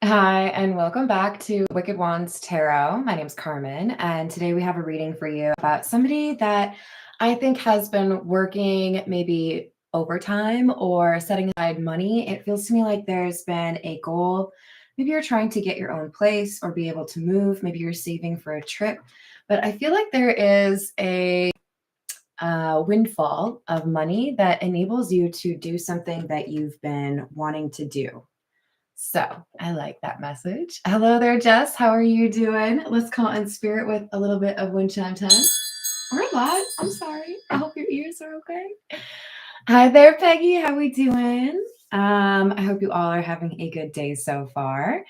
Hi, and welcome back to Wicked Wands Tarot. My name's Carmen, and today we have a reading for you about somebody that I think has been working maybe overtime or setting aside money. It feels to me like there's been a goal. Maybe you're trying to get your own place or be able to move. Maybe you're saving for a trip. But I feel like there is a windfall of money that enables you to do something that you've been wanting to do. So I like that message. Hello there, Jess. How are you doing? Let's call in spirit with a little bit of wind chime time. Or a lot. I'm sorry. I hope your ears are okay. Hi there, Peggy. How we doing? I hope you all are having a good day so far.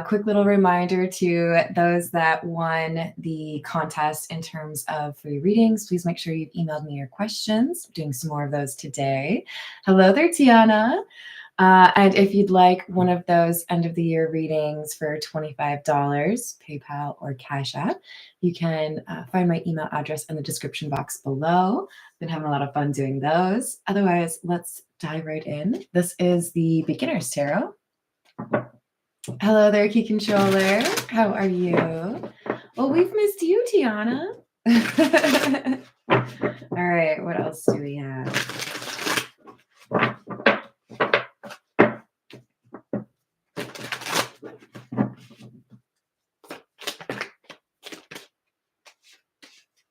Quick little reminder to those that won the contest in terms of free readings. Please make sure you've emailed me your questions. I'm doing some more of those today. Hello there, Tiana. And if you'd like one of those end of the year readings for $25, PayPal or Cash App, you can find my email address in the description box below. Been having a lot of fun doing those. Otherwise, let's dive right in. This is the Beginner's Tarot. Hello there, Key Controller. How are you? Well, we've missed you, Tiana. All right, what else do we have?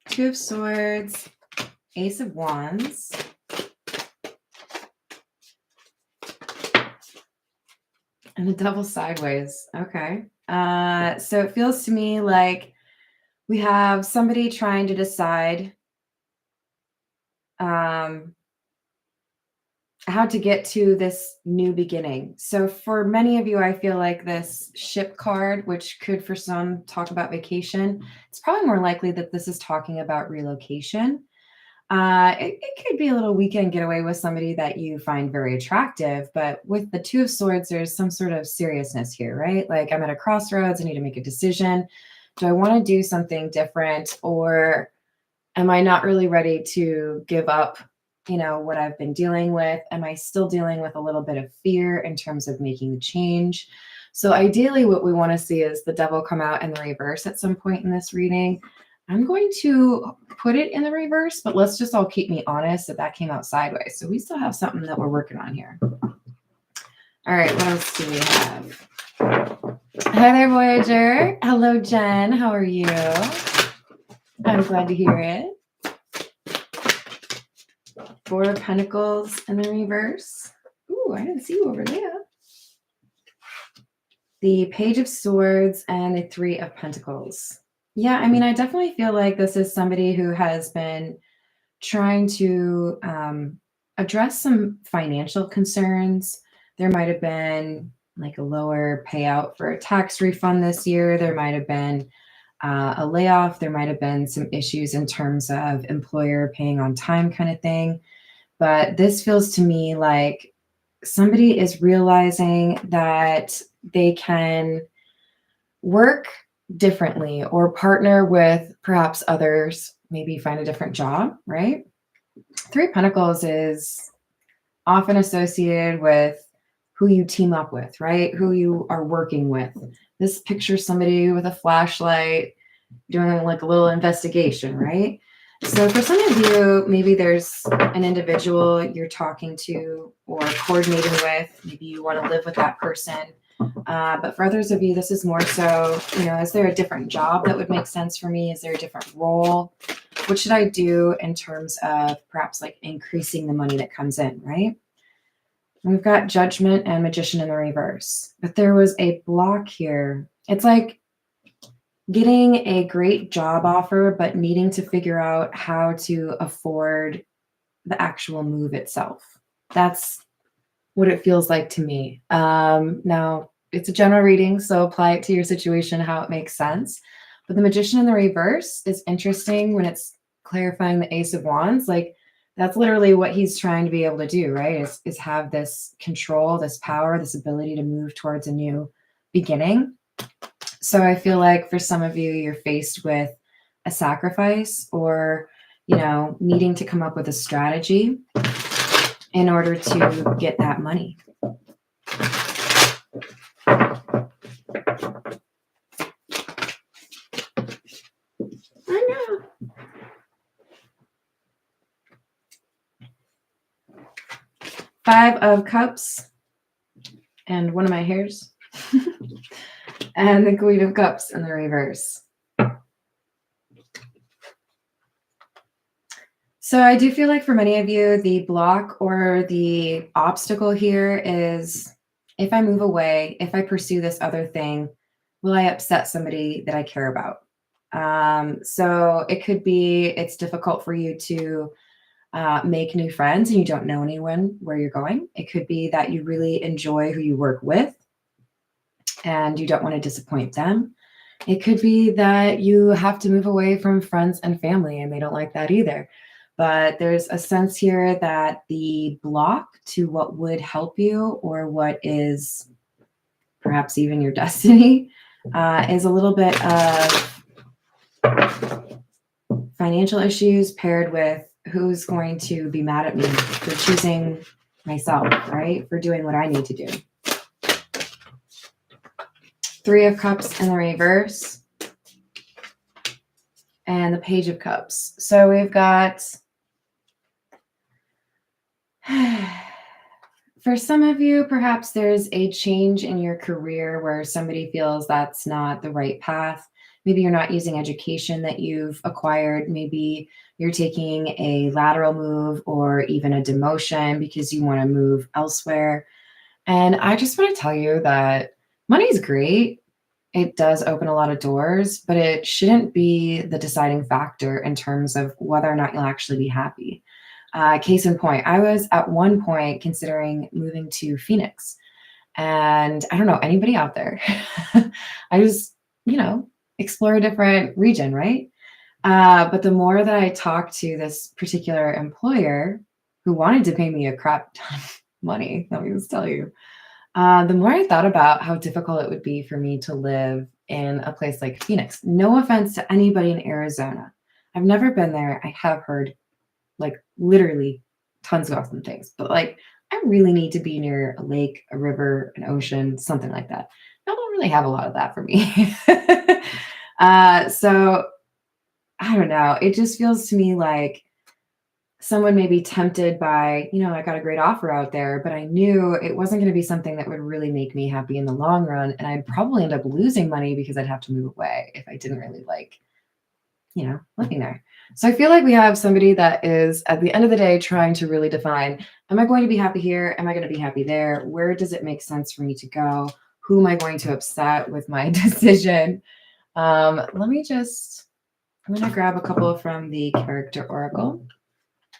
Two of Swords, Ace of Wands, and the Devil sideways. Okay. So it feels to me like we have somebody trying to decide how to get to this new beginning. So for many of you, I feel like this ship card, which could for some talk about vacation, it's probably more likely that this is talking about relocation. It could be a little weekend getaway with somebody that you find very attractive, but with the Two of Swords, there's some sort of seriousness here, right? Like I'm at a crossroads, I need to make a decision. Do I want to do something different, or am I not really ready to give up, what I've been dealing with? Am I still dealing with a little bit of fear in terms of making the change? So ideally what we want to see is the Devil come out in the reverse at some point in this reading. I'm going to put it in the reverse, but let's just all keep me honest that came out sideways. So we still have something that we're working on here. All right, what else do we have? Hi there, Voyager. Hello, Jen. How are you? I'm glad to hear it. Four of Pentacles in the reverse. Ooh, I didn't see you over there. The Page of Swords and the Three of Pentacles. Yeah, I mean, I definitely feel like this is somebody who has been trying to address some financial concerns. There might have been like a lower payout for a tax refund this year. There might have been a layoff. There might have been some issues in terms of employer paying on time kind of thing. But this feels to me like somebody is realizing that they can work differently or partner with perhaps others, maybe find a different job, right? Three of Pentacles is often associated with who you team up with, right? Who you are working with. This pictures somebody with a flashlight doing like a little investigation, right? So for some of you, maybe there's an individual you're talking to or coordinating with. Maybe you want to live with that person. But for others of you, this is more so, is there a different job that would make sense for me? Is there a different role? What should I do in terms of perhaps like increasing the money that comes in, right? We've got Judgment and Magician in the reverse, but there was a block here. It's like getting a great job offer, but needing to figure out how to afford the actual move itself. That's what it feels like to me. Now, it's a general reading, so apply it to your situation, how it makes sense. But the Magician in the reverse is interesting when it's clarifying the Ace of Wands. Like, that's literally what he's trying to be able to do, right? Is have this control, this power, this ability to move towards a new beginning. So I feel like for some of you, you're faced with a sacrifice or, needing to come up with a strategy in order to get that money. Five of Cups and one of my hairs. And the Queen of Cups in the reverse. So I do feel like for many of you, the block or the obstacle here is, if I move away, if I pursue this other thing, will I upset somebody that I care about? So it could be it's difficult for you to make new friends and you don't know anyone where you're going. It could be that you really enjoy who you work with and you don't want to disappoint them. It could be that you have to move away from friends and family and they don't like that either. But there's a sense here that the block to what would help you or what is perhaps even your destiny is a little bit of financial issues paired with who's going to be mad at me for choosing myself, right? For doing what I need to do. Three of Cups in the reverse. And the Page of Cups. So we've got, for some of you, perhaps there's a change in your career where somebody feels that's not the right path. Maybe you're not using education that you've acquired. Maybe you're taking a lateral move or even a demotion because you want to move elsewhere. And I just want to tell you that money's great. It does open a lot of doors, but it shouldn't be the deciding factor in terms of whether or not you'll actually be happy. Case in point, I was at one point considering moving to Phoenix, and I don't know anybody out there. I just, explore a different region, right? But the more that I talked to this particular employer who wanted to pay me a crap ton of money, let me just tell you, the more I thought about how difficult it would be for me to live in a place like Phoenix. No offense to anybody in Arizona. I've never been there. I have heard like literally tons of awesome things, but like I really need to be near a lake, a river, an ocean, something like that. I don't really have a lot of that for me. So I don't know. It just feels to me like someone may be tempted by, I got a great offer out there, but I knew it wasn't going to be something that would really make me happy in the long run. And I'd probably end up losing money because I'd have to move away if I didn't really like, living there. So I feel like we have somebody that is at the end of the day trying to really define, am I going to be happy here? Am I going to be happy there? Where does it make sense for me to go? Who am I going to upset with my decision? I'm going to grab a couple from the Character Oracle.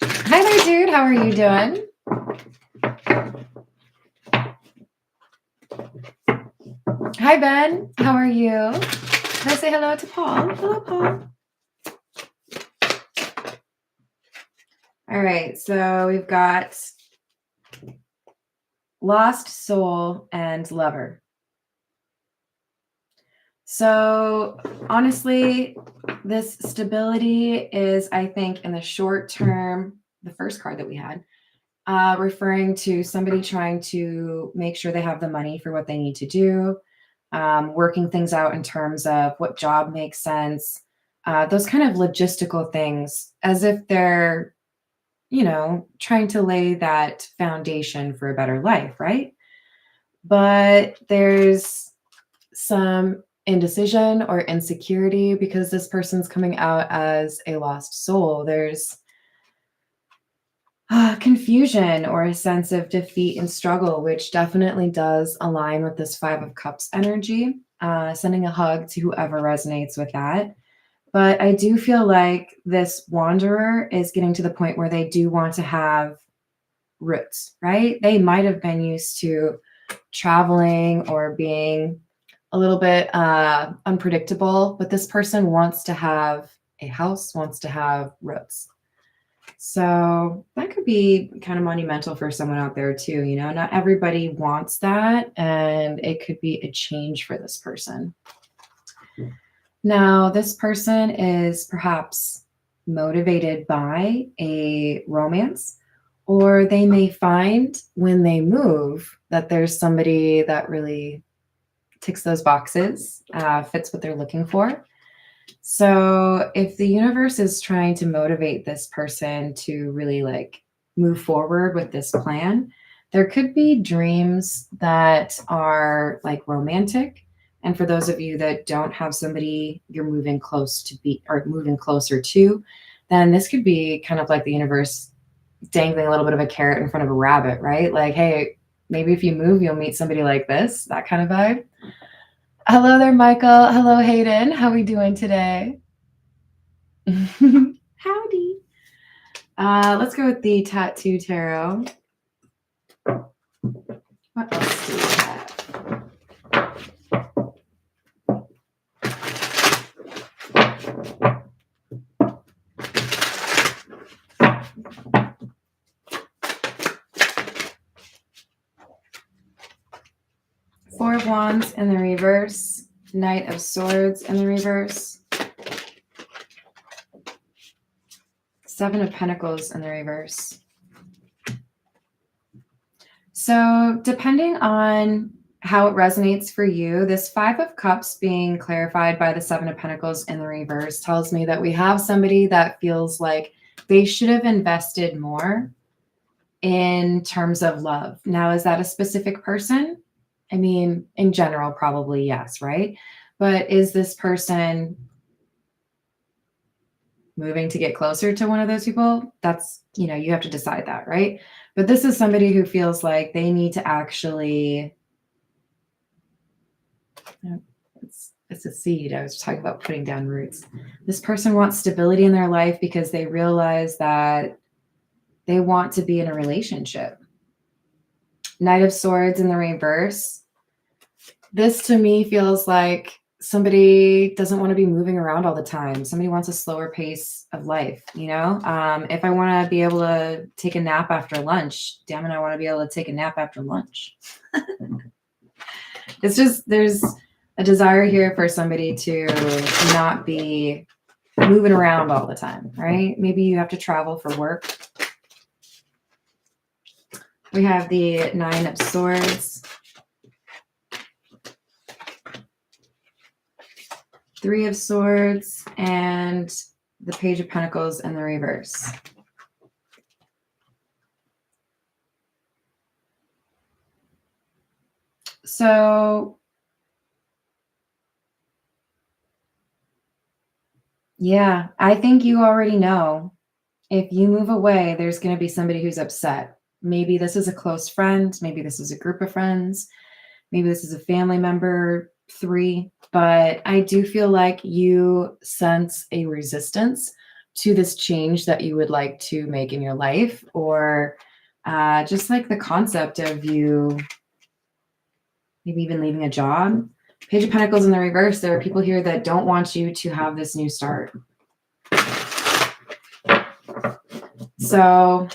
Hi there, dude. How are you doing? Hi, Ben. How are you? Can I say hello to Paul? Hello, Paul. All right. So we've got Lost Soul and Lover. So honestly, this stability is, I think, in the short term, the first card that we had, referring to somebody trying to make sure they have the money for what they need to do, working things out in terms of what job makes sense, those kind of logistical things, as if they're, trying to lay that foundation for a better life, right? But there's some indecision or insecurity because this person's coming out as a lost soul. There's confusion or a sense of defeat and struggle, which definitely does align with this Five of Cups energy. Sending a hug to whoever resonates with that. But I do feel like this wanderer is getting to the point where they do want to have roots, right? They might have been used to traveling or being a little bit unpredictable, but this person wants to have a house, wants to have roots. So that could be kind of monumental for someone out there too. Not everybody wants that, and it could be a change for this person. Now, this person is perhaps motivated by a romance, or they may find when they move that there's somebody that really ticks those boxes, fits what they're looking for. So if the universe is trying to motivate this person to really move forward with this plan, There could be dreams that are like romantic. And for those of you that don't have somebody you're moving close to be or moving closer to, then this could be kind of like the universe dangling a little bit of a carrot in front of a rabbit, right? Like, hey, maybe if you move, you'll meet somebody like this, that kind of vibe. Hello there, Michael. Hello, Hayden. How are we doing today? Howdy. Let's go with the Tattoo Tarot. What else do we have? Four of Wands in the reverse. Knight of Swords in the reverse. Seven of Pentacles in the reverse. So depending on how it resonates for you, this Five of Cups being clarified by the Seven of Pentacles in the reverse tells me that we have somebody that feels like they should have invested more in terms of love. Now, is that a specific person? I mean, in general, probably yes, right? But is this person moving to get closer to one of those people? That's, you have to decide that, right? But this is somebody who feels like they need to actually, it's a seed. I was talking about putting down roots. This person wants stability in their life because they realize that they want to be in a relationship. Knight of Swords in the reverse. This to me feels like somebody doesn't want to be moving around all the time. Somebody wants a slower pace of life, If I want to be able to take a nap after lunch, damn it, I want to be able to take a nap after lunch. It's just, there's a desire here for somebody to not be moving around all the time, right? Maybe you have to travel for work. We have the Nine of Swords. Three of Swords and the Page of Pentacles in the reverse. So, yeah, I think you already know. If you move away, there's going to be somebody who's upset. Maybe this is a close friend. Maybe this is a group of friends. Maybe this is a family member, three. But I do feel like you sense a resistance to this change that you would like to make in your life, or just like the concept of you maybe even leaving a job. Page of Pentacles in the reverse. There are people here that don't want you to have this new start. So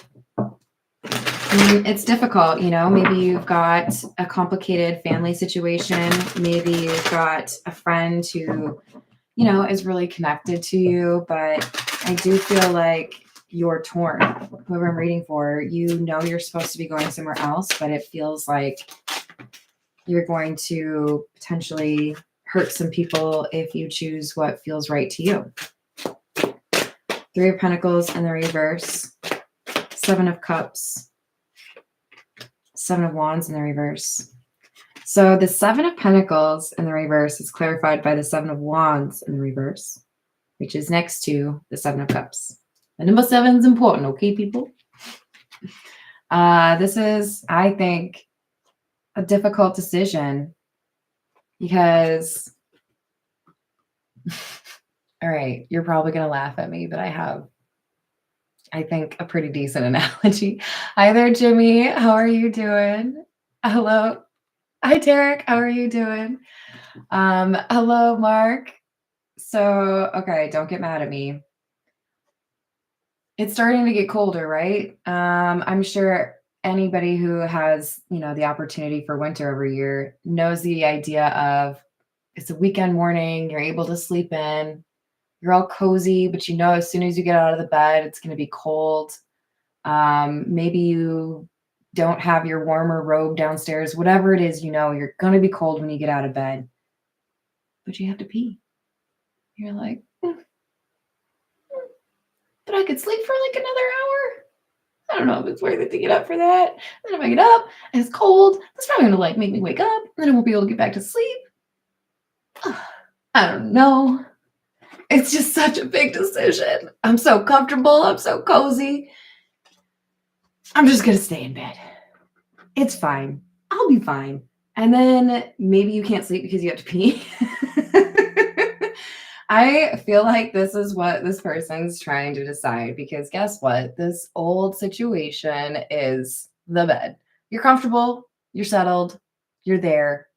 it's difficult, maybe you've got a complicated family situation. Maybe you've got a friend who, is really connected to you, but I do feel like you're torn. Whoever I'm reading for, you're supposed to be going somewhere else, but it feels like you're going to potentially hurt some people if you choose what feels right to you. Three of Pentacles in the reverse. Seven of Cups. Seven of Wands in the reverse. So the Seven of Pentacles in the reverse is clarified by the Seven of Wands in the reverse, which is next to the Seven of Cups. The number 7 is important, okay, people? This is, I think, a difficult decision because, all right, you're probably going to laugh at me, but I have, I think, a pretty decent analogy. Hi there, Jimmy. How are you doing? Hello. Hi, Derek. How are you doing? Hello, Mark. So, okay, don't get mad at me. It's starting to get colder, right? I'm sure anybody who has, the opportunity for winter every year knows the idea of it's a weekend morning, you're able to sleep in, you're all cozy, but as soon as you get out of the bed, it's going to be cold. Maybe you don't have your warmer robe downstairs, whatever it is, you're going to be cold when you get out of bed, but you have to pee. You're like, but I could sleep for like another hour. I don't know if it's worth it to get up for that. And then if I get up and it's cold, that's probably gonna like make me wake up, and then I won't be able to get back to sleep. I don't know. It's just such a big decision. I'm so comfortable. I'm so cozy. I'm just gonna stay in bed. It's fine. I'll be fine. And then maybe you can't sleep because you have to pee. I feel like this is what this person's trying to decide, because guess what? This old situation is the bed. You're comfortable, you're settled, you're there.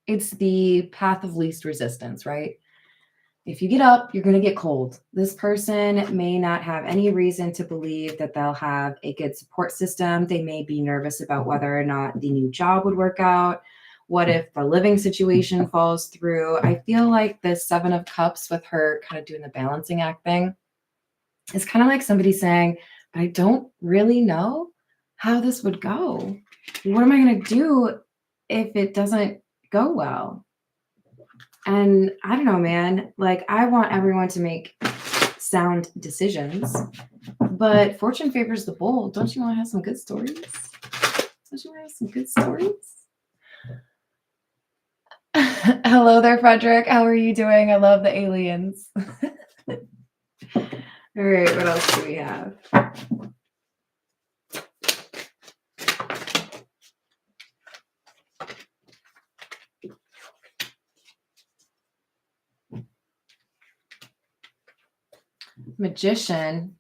It's the path of least resistance, right? If you get up, you're going to get cold. This person may not have any reason to believe that they'll have a good support system. They may be nervous about whether or not the new job would work out. What if the living situation falls through? I feel like this Seven of Cups with her kind of doing the balancing act thing is kind of like somebody saying, I don't really know how this would go. What am I going to do if it doesn't go well? And I don't know, man, like I want everyone to make sound decisions, but fortune favors the bold. Don't you want to have some good stories? Don't you want to have some good stories? Hello there, Frederick. How are you doing? I love the aliens. All right, what else do we have? Magician.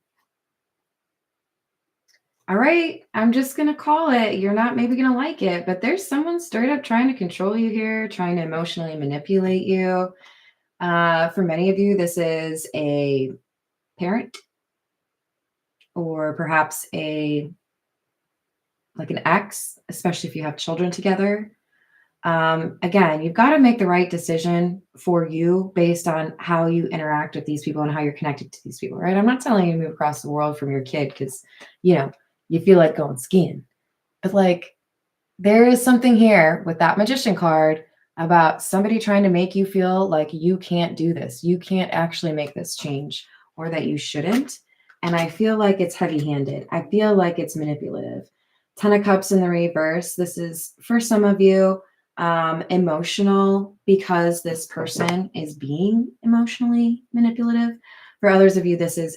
All right, I'm just going to call it. You're not maybe going to like it, but there's someone straight up trying to control you here, trying to emotionally manipulate you. For many of you, this is a parent, or perhaps an ex, especially if you have children together. Again, you've got to make the right decision for you based on how you interact with these people and how you're connected to these people, right? I'm not telling you to move across the world from your kid because, you feel like going skiing. But like, there is something here with that magician card about somebody trying to make you feel like you can't do this. You can't actually make this change, or that you shouldn't. And I feel like it's heavy-handed. I feel like it's manipulative. 10 of Cups in the reverse. This is, for some of you, emotional because this person is being emotionally manipulative. For others of you, this is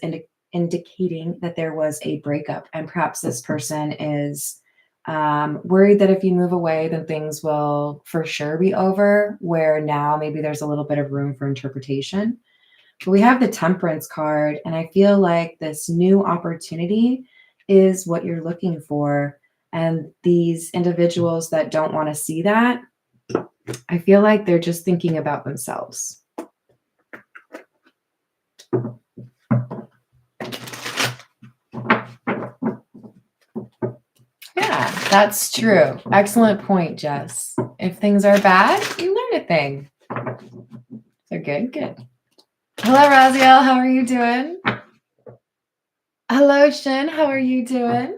indicating that there was a breakup, and perhaps this person is worried that if you move away, then things will for sure be over, where now maybe there's a little bit of room for interpretation. But we have the Temperance card, and I feel like this new opportunity is what you're looking for. And these individuals that don't want to see that, I feel like they're just thinking about themselves. Yeah, that's true. Excellent point, Jess. If things are bad, you learn a thing. So good, good. Hello, Raziel. How are you doing? Hello, Shin. How are you doing?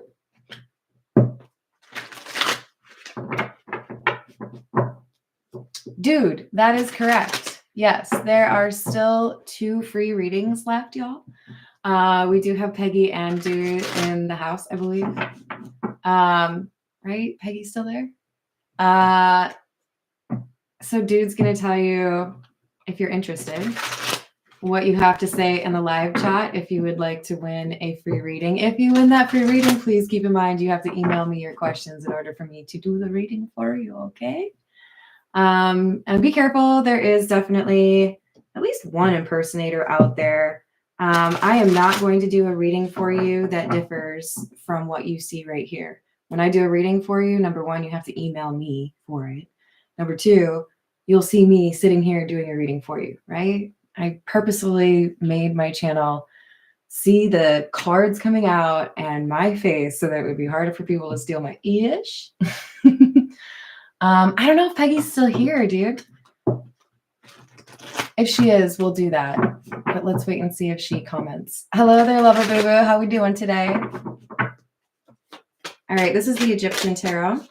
Dude, that is correct. Yes, there are still 2 free readings left, y'all. We do have Peggy and Dude in the house, I believe. Right? Peggy's still there? So Dude's going to tell you, if you're interested, what you have to say in the live chat if you would like to win a free reading. If you win that free reading, please keep in mind you have to email me your questions in order for me to do the reading for you, okay? And be careful. There is definitely at least one impersonator out there. I am not going to do a reading for you that differs from what you see right here. When I do a reading for you, number 1, you have to email me for it. Number 2, you'll see me sitting here doing a reading for you, right? I purposefully made my channel see the cards coming out and my face so that it would be harder for people to steal my ish. I don't know if Peggy's still here, dude. If she is, we'll do that. But let's wait and see if she comments. Hello there, Lover Boo Boo. How we doing today? All right, this is the Egyptian Tarot.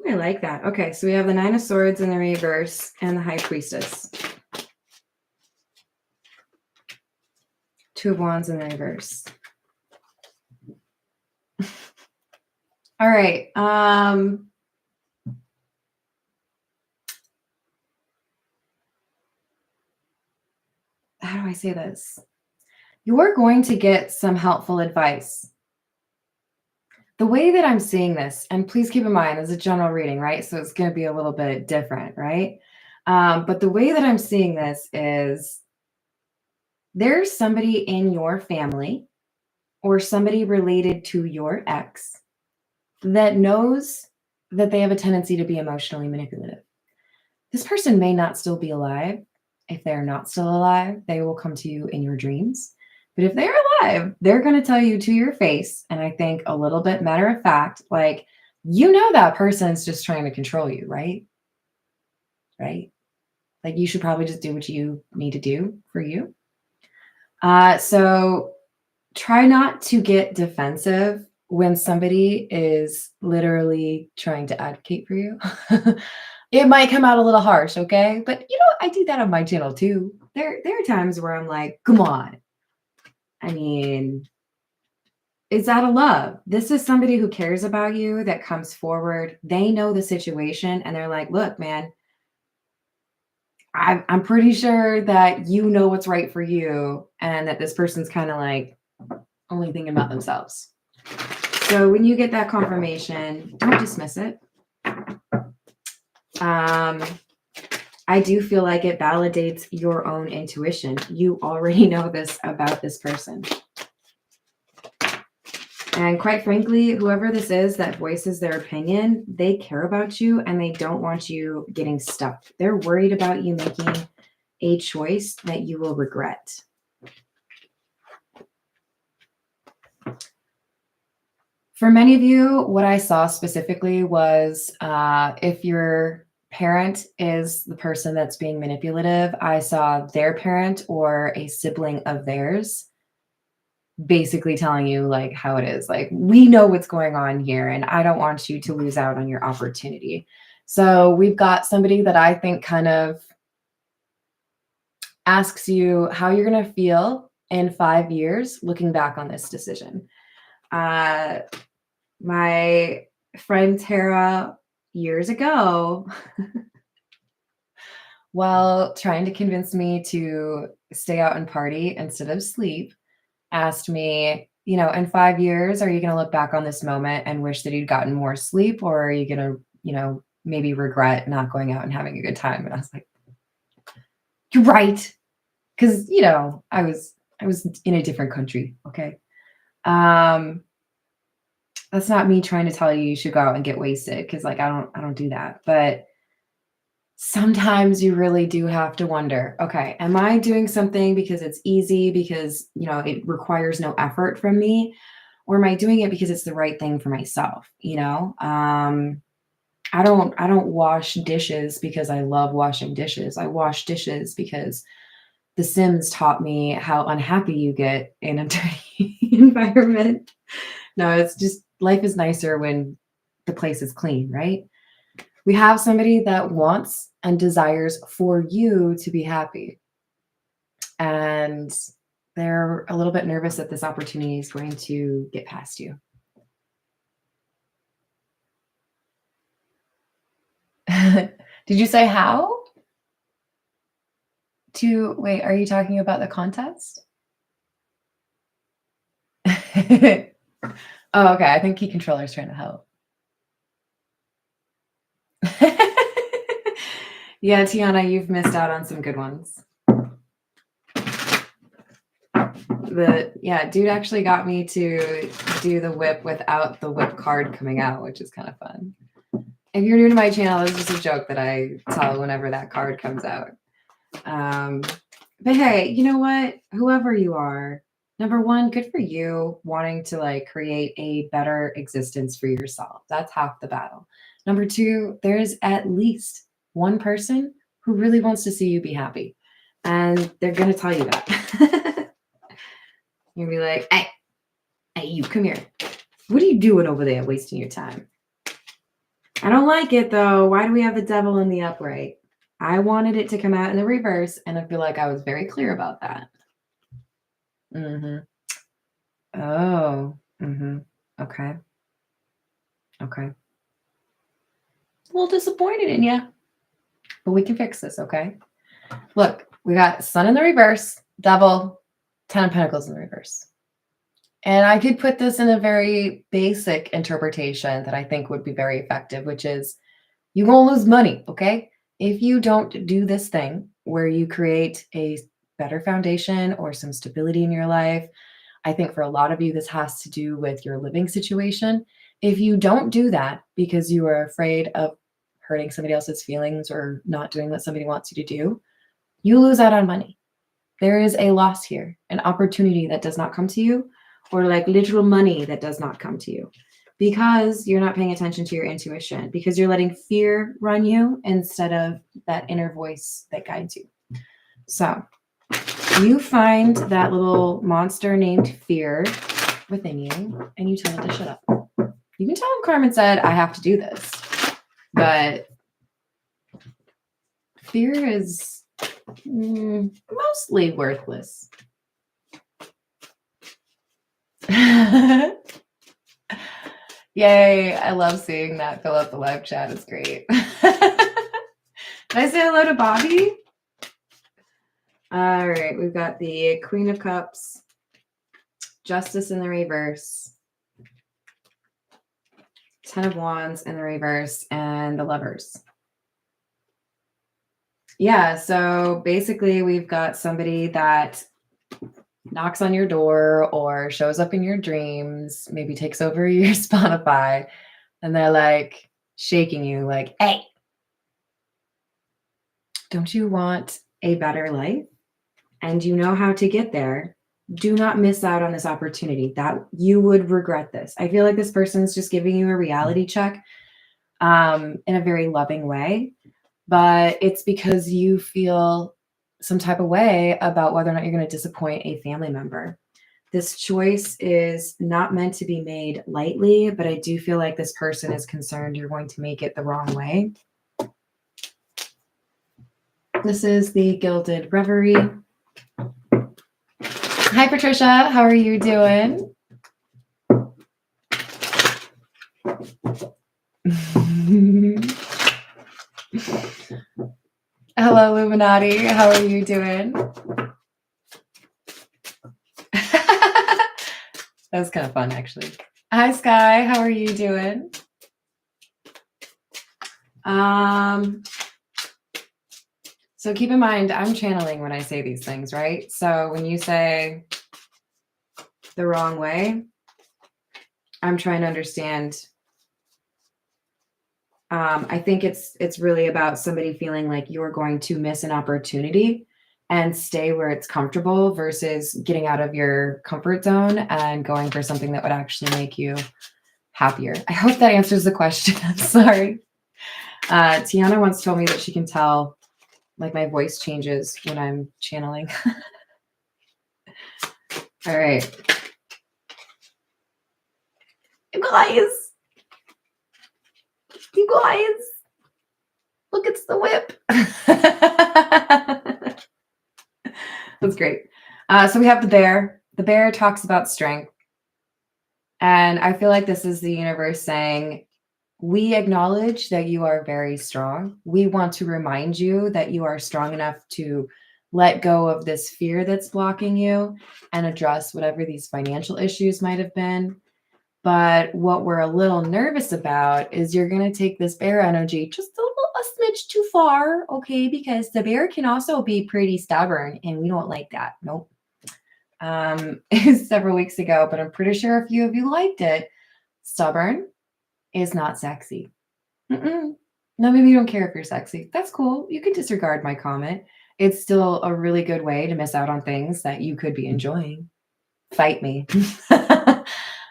I like that. Okay, so we have the Nine of Swords in the reverse and the High Priestess. Two of Wands in the reverse. All right. How do I say this? You're going to get some helpful advice. The way that I'm seeing this, and please keep in mind, it's a general reading, right? So it's going to be a little bit different, right? But the way that I'm seeing this is there's somebody in your family or somebody related to your ex that knows that they have a tendency to be emotionally manipulative. This person may not still be alive. If they're not still alive, they will come to you in your dreams. But if they're alive, they're going to tell you to your face. And I think a little bit matter of fact, like, you know, that person's just trying to control you, right? Right? Like, you should probably just do what you need to do for you. So try not to get defensive when somebody is literally trying to advocate for you. It might come out a little harsh, okay? But you know, I do that on my channel too. There are times where I'm like, come on. I mean, it's out of love. This is somebody who cares about you that comes forward. They know the situation and they're like, look, man, I'm pretty sure that you know what's right for you and that this person's kind of like only thinking about themselves. So when you get that confirmation, don't dismiss it. I do feel like it validates your own intuition. You already know this about this person. And quite frankly, whoever this is that voices their opinion, they care about you and they don't want you getting stuck. They're worried about you making a choice that you will regret. For many of you, what I saw specifically was if your parent is the person that's being manipulative, I saw their parent or a sibling of theirs basically telling you like how it is. Like, we know what's going on here and I don't want you to lose out on your opportunity. So we've got somebody that I think kind of asks you how you're going to feel in 5 years looking back on this decision. My friend Tara, years ago, while trying to convince me to stay out and party instead of sleep, asked me, you know, in 5 years, are you going to look back on this moment and wish that you'd gotten more sleep, or are you going to, you know, maybe regret not going out and having a good time? And I was like, you're right. Because, you know, I was in a different country. Okay. That's not me trying to tell you you should go out and get wasted, because like I don't do that. But sometimes you really do have to wonder, okay, am I doing something because it's easy, because, you know, it requires no effort from me, or am I doing it because it's the right thing for myself? You know, I don't wash dishes because I love washing dishes. I wash dishes because The Sims taught me how unhappy you get in a dirty environment. No, it's just life is nicer when the place is clean, right? We have somebody that wants and desires for you to be happy. And they're a little bit nervous that this opportunity is going to get past you. Did you say how? Wait, are you talking about the contest? Oh, okay. I think Key Controller is trying to help. Yeah, Tiana, you've missed out on some good ones. Dude actually got me to do the whip without the whip card coming out, which is kind of fun. If you're new to my channel, this is a joke that I tell whenever that card comes out. But hey, you know what? Whoever you are, number one, good for you wanting to like create a better existence for yourself. That's half the battle. Number two, there's at least one person who really wants to see you be happy. And they're going to tell you that. You'll be like, hey, you come here. What are you doing over there wasting your time? I don't like it though. Why do we have the devil in the upright? I wanted it to come out in the reverse, and I feel like I was very clear about that. Mm-hmm. Oh. Mm-hmm. Okay. Okay. A little disappointed in you, but we can fix this, okay? Look, we got Sun in the reverse, Devil, 10 of Pentacles in the reverse. And I could put this in a very basic interpretation that I think would be very effective, which is you're going to lose money, okay? If you don't do this thing where you create a better foundation or some stability in your life, I think for a lot of you, this has to do with your living situation. If you don't do that because you are afraid of hurting somebody else's feelings or not doing what somebody wants you to do, you lose out on money. There is a loss here, an opportunity that does not come to you, or like literal money that does not come to you because you're not paying attention to your intuition, because you're letting fear run you instead of that inner voice that guides you. So you find that little monster named fear within you and you tell it to shut up. You can tell him Carmen said, I have to do this. But fear is mostly worthless. Yay, I love seeing that fill up the live chat. It's great. Did I say hello to Bobby? All right, we've got the Queen of Cups, Justice in the reverse, 10 of Wands in the reverse, and the Lovers. Yeah, so basically we've got somebody that knocks on your door or shows up in your dreams, maybe takes over your Spotify, and they're like shaking you like, hey, don't you want a better life? And you know how to get there. Do not miss out on this opportunity. That you would regret this. I feel like this person's just giving you a reality check in a very loving way, but it's because you feel some type of way about whether or not you're going to disappoint a family member. This choice is not meant to be made lightly, but I do feel like this person is concerned you're going to make it the wrong way. This is the Gilded Reverie. Hi, Patricia. How are you doing? Hello, Illuminati. How are you doing? That was kind of fun, actually. Hi, Sky. How are you doing? So keep in mind, I'm channeling when I say these things, right? So when you say the wrong way, I'm trying to understand. I think it's really about somebody feeling like you're going to miss an opportunity and stay where it's comfortable versus getting out of your comfort zone and going for something that would actually make you happier. I hope that answers the question. I'm sorry. Tiana once told me that she can tell like my voice changes when I'm channeling. All right. You guys, look, it's the whip. That's great. So we have the bear. The bear talks about strength. And I feel like this is the universe saying, we acknowledge that you are very strong. We want to remind you that you are strong enough to let go of this fear that's blocking you and address whatever these financial issues might have been. But what we're a little nervous about is you're going to take this bear energy just a smidge too far, okay? Because the bear can also be pretty stubborn, and we don't like that. Nope. It was several weeks ago, but I'm pretty sure a few of you liked it. Stubborn is not sexy. No, maybe you don't care if you're sexy. That's cool. You can disregard my comment. It's still a really good way to miss out on things that you could be enjoying. Fight me.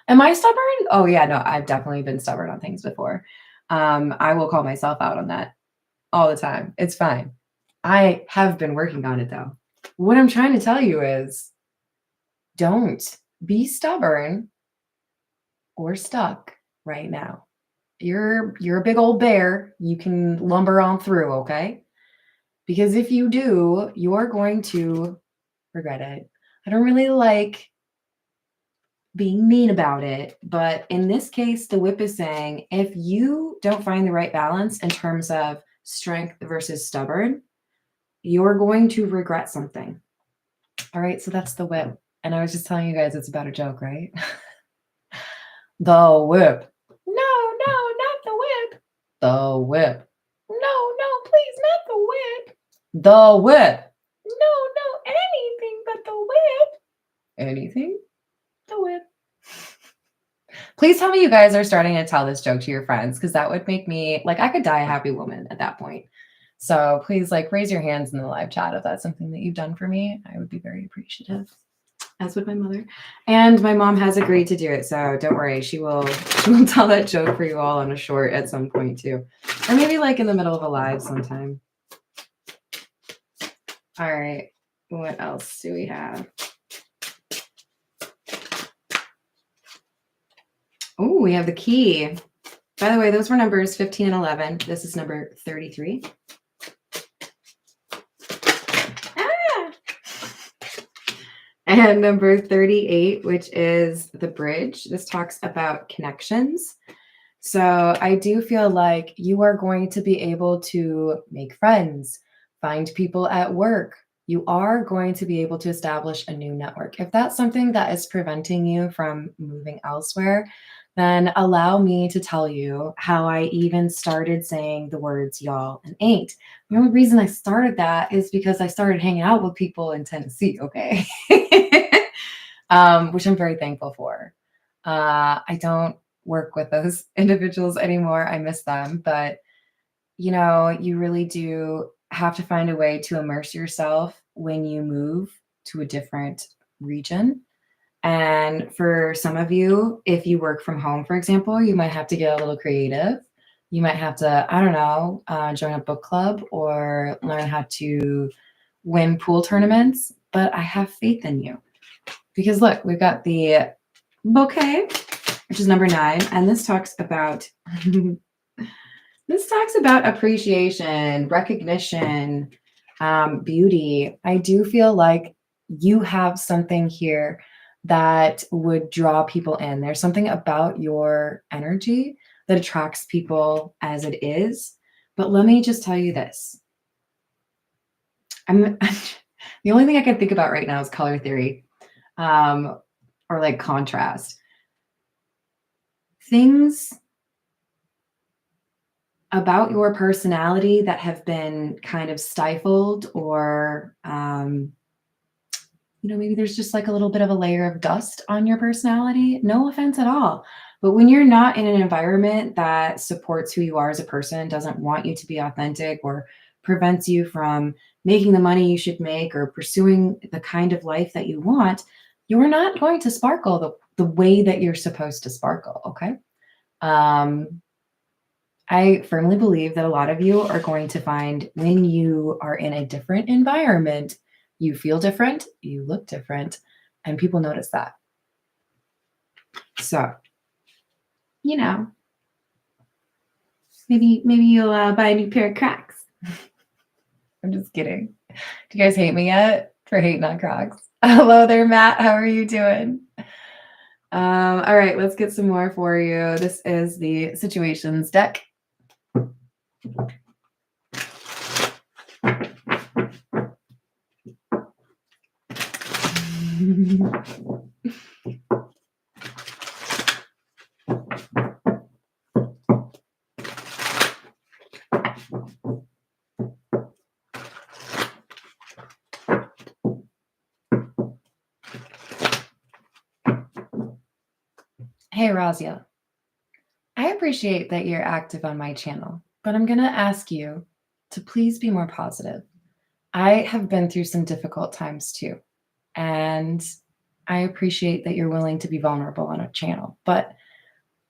Am I stubborn? Oh yeah, no, I've definitely been stubborn on things before. I will call myself out on that all the time. It's fine. I have been working on it though. What I'm trying to tell you is don't be stubborn or stuck right now. you're a big old bear. You can lumber on through, okay? Because if you do, you're going to regret it. I don't really like being mean about it, but in this case, the whip is saying if you don't find the right balance in terms of strength versus stubborn, you're going to regret something. All right, so that's the whip. And I was just telling you guys it's about a joke, right? The whip. No, not the whip. The whip. No, please, not the whip. The whip. No, anything but the whip. Anything? The whip. Please tell me you guys are starting to tell this joke to your friends, because that would make me, like, I could die a happy woman at that point. So please, like, raise your hands in the live chat if that's something that you've done for me. I would be very appreciative, as would my mother. And my mom has agreed to do it, so don't worry. She will tell that joke for you all on a short at some point too. Or maybe like in the middle of a live sometime. All right, what else do we have? Oh, we have the key. By the way, those were numbers 15 and 11. This is number 33. And number 38, which is the bridge. This talks about connections. So I do feel like you are going to be able to make friends, find people at work. You are going to be able to establish a new network. If that's something that is preventing you from moving elsewhere, then allow me to tell you how I even started saying the words y'all and ain't. The only reason I started that is because I started hanging out with people in Tennessee, okay? Which I'm very thankful for. I don't work with those individuals anymore. I miss them. But, you know, you really do have to find a way to immerse yourself when you move to a different region. And for some of you, if you work from home, for example, you might have to get a little creative. You might have to, I don't know, join a book club or learn how to win pool tournaments. But I have faith in you. Because look, we've got the bouquet, which is number 9. And this talks about appreciation, recognition, beauty. I do feel like you have something here that would draw people in. There's something about your energy that attracts people as it is. But let me just tell you this. The only thing I can think about right now is color theory, or like contrast. Things about your personality that have been kind of stifled, or maybe there's just like a little bit of a layer of dust on your personality. No offense at all. But when you're not in an environment that supports who you are as a person, doesn't want you to be authentic, or prevents you from making the money you should make or pursuing the kind of life that you want, you're not going to sparkle the way that you're supposed to sparkle, okay? I firmly believe that a lot of you are going to find when you are in a different environment, you feel different, you look different, and people notice that. So, maybe you'll buy a new pair of Crocs. I'm just kidding. Do you guys hate me yet for hating on Crocs? Hello there, Matt. How are you doing? All right, let's get some more for you. This is the situations deck. Hey, Razia. I appreciate that you're active on my channel, but I'm going to ask you to please be more positive. I have been through some difficult times too, and I appreciate that you're willing to be vulnerable on a channel, but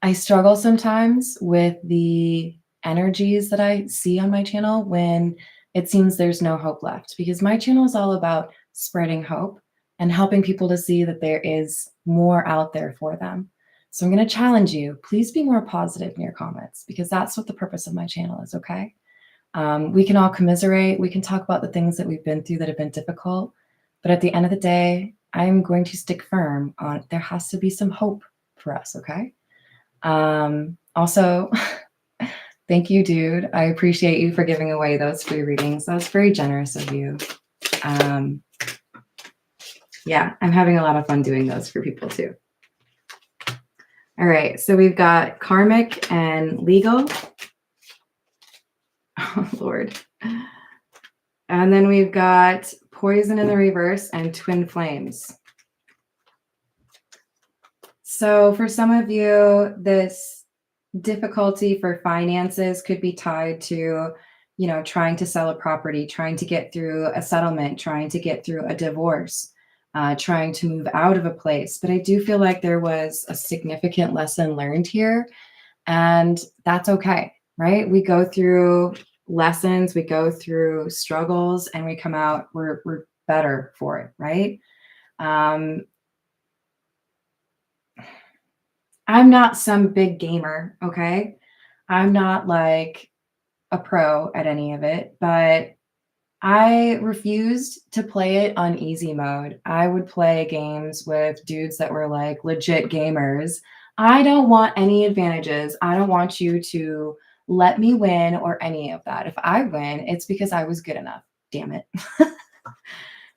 I struggle sometimes with the energies that I see on my channel when it seems there's no hope left, because my channel is all about spreading hope and helping people to see that there is more out there for them. So I'm going to challenge you. Please be more positive in your comments because that's what the purpose of my channel is, okay? We can all commiserate. We can talk about the things that we've been through that have been difficult. But at the end of the day, I'm going to stick firm on there has to be some hope for us, okay? Also, thank you, dude. I appreciate you for giving away those free readings. That was very generous of you. Yeah, I'm having a lot of fun doing those for people too. All right, so we've got karmic and legal. Oh, Lord. And then we've got poison in the reverse and twin flames. So for some of you, this difficulty for finances could be tied to, you know, trying to sell a property, trying to get through a settlement, trying to get through a divorce, trying to move out of a place. But I do feel like there was a significant lesson learned here, and that's okay, right? We go through lessons, we go through struggles, and we come out, we're better for it, right? I'm not some big gamer, okay? I'm not like a pro at any of it, but I refused to play it on easy mode. I would play games with dudes that were like legit gamers. I don't want any advantages. I don't want you to let me win or any of that. If I win, it's because I was good enough. Damn it.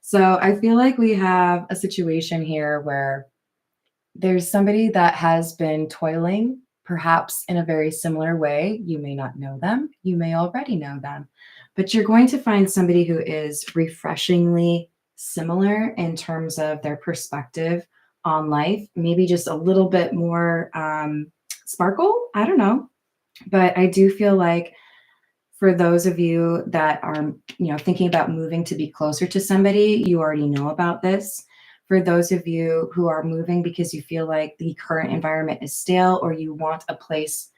So I feel like we have a situation here where there's somebody that has been toiling, perhaps in a very similar way. You may not know them, you may already know them, but you're going to find somebody who is refreshingly similar in terms of their perspective on life, maybe just a little bit more sparkle. I don't know. But I do feel like for those of you that are, you know, thinking about moving to be closer to somebody, you already know about this. For those of you who are moving because you feel like the current environment is stale or you want a place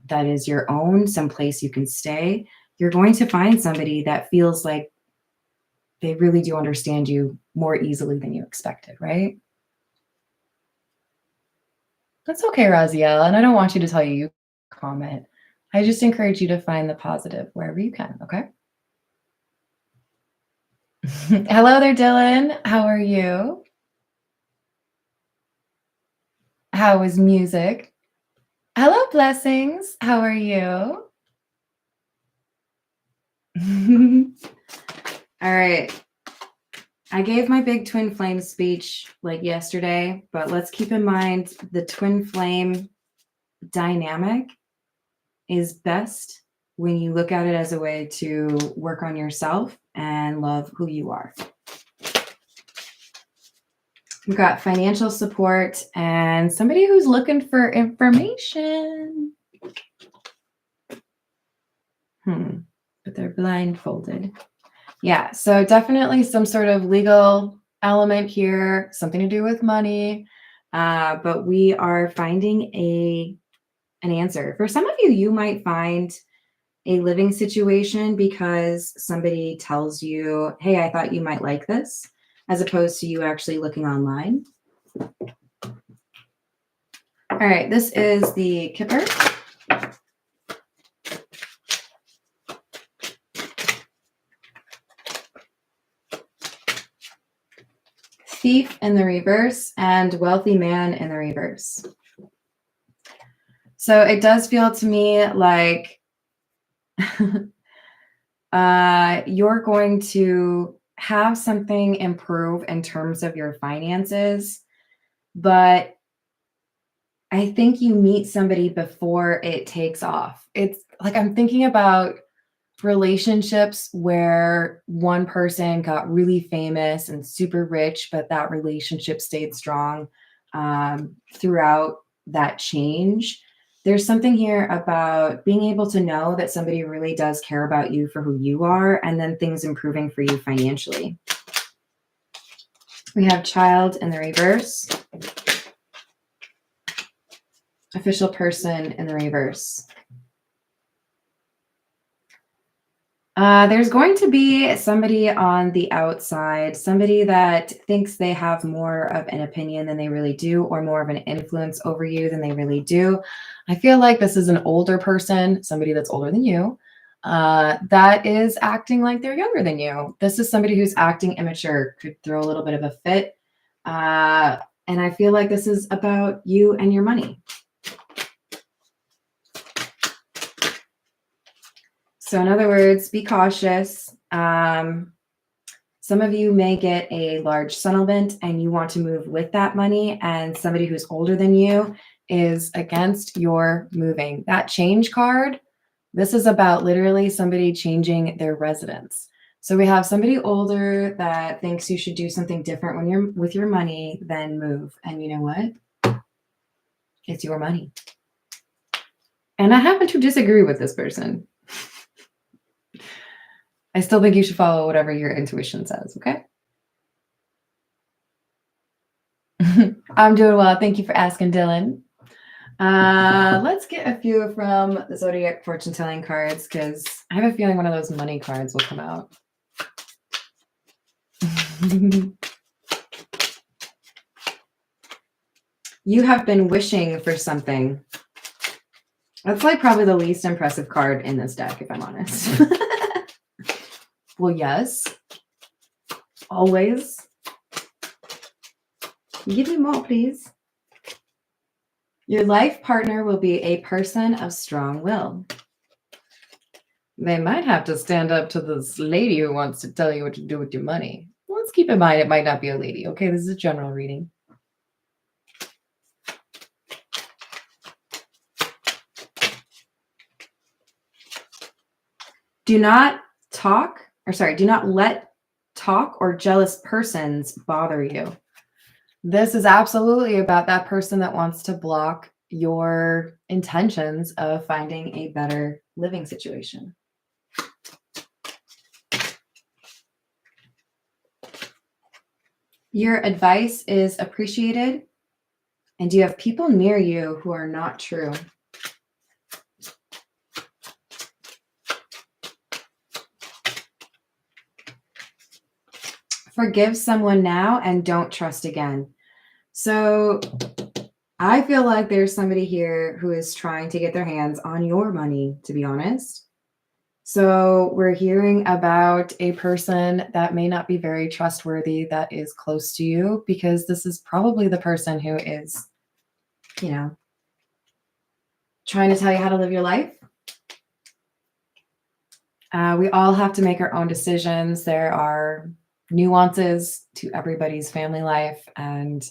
that is your own, some place you can stay, you're going to find somebody that feels like they really do understand you more easily than you expected, right? That's okay, Raziel. And I don't want you to tell you comment. I just encourage you to find the positive wherever you can, okay? Hello there, Dylan. How are you? How is music? Hello, Blessings. How are you? All right. I gave my big twin flame speech like yesterday, but let's keep in mind the twin flame dynamic is best when you look at it as a way to work on yourself and love who you are. We've got financial support and somebody who's looking for information. But they're blindfolded. Yeah, so definitely some sort of legal element here, something to do with money. But we are finding an answer. For some of you, you might find a living situation because somebody tells you, hey, I thought you might like this, as opposed to you actually looking online. All right, this is the Kipper. Thief in the reverse and wealthy man in the reverse. So it does feel to me like you're going to have something improve in terms of your finances, but I think you meet somebody before it takes off. It's like I'm thinking about relationships where one person got really famous and super rich, but that relationship stayed strong throughout that change. There's something here about being able to know that somebody really does care about you for who you are, and then things improving for you financially. We have child in the reverse. Official person in the reverse. There's going to be somebody on the outside, somebody that thinks they have more of an opinion than they really do, or more of an influence over you than they really do. I feel like this is an older person, somebody that's older than you, that is acting like they're younger than you. This is somebody who's acting immature, could throw a little bit of a fit. And I feel like this is about you and your money. So in other words, be cautious. Some of you may get a large settlement and you want to move with that money, and somebody who's older than you is against your moving. That change card, this is about literally somebody changing their residence. So we have somebody older that thinks you should do something different when you're with your money than move. And you know what? It's your money. And I happen to disagree with this person. I still think you should follow whatever your intuition says, okay? I'm doing well. Thank you for asking, Dylan. Let's get a few from the Zodiac fortune telling cards, because I have a feeling one of those money cards will come out. You have been wishing for something. That's like probably the least impressive card in this deck, if I'm honest. Well, yes. Always. Give me more, please. Your life partner will be a person of strong will. They might have to stand up to this lady who wants to tell you what to do with your money. Let's keep in mind it might not be a lady, okay? This is a general reading. Do not let talk or jealous persons bother you. This is absolutely about that person that wants to block your intentions of finding a better living situation. Your advice is appreciated, and you have people near you who are not true. Forgive someone now and don't trust again. So I feel like there's somebody here who is trying to get their hands on your money, to be honest. So we're hearing about a person that may not be very trustworthy that is close to you, because this is probably the person who is, trying to tell you how to live your life. We all have to make our own decisions. There are nuances to everybody's family life and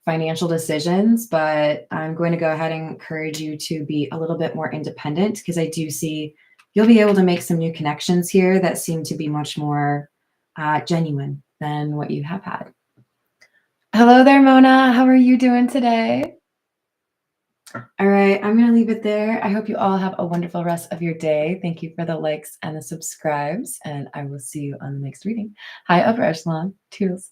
financial decisions, but I'm going to go ahead and encourage you to be a little bit more independent, because I do see you'll be able to make some new connections here that seem to be much more genuine than what you have had. Hello there, Mona. How are you doing today? All right, I'm going to leave it there. I hope you all have a wonderful rest of your day. Thank you for the likes and the subscribes, and I will see you on the next reading. Hi, Upper Echelon. Toodles.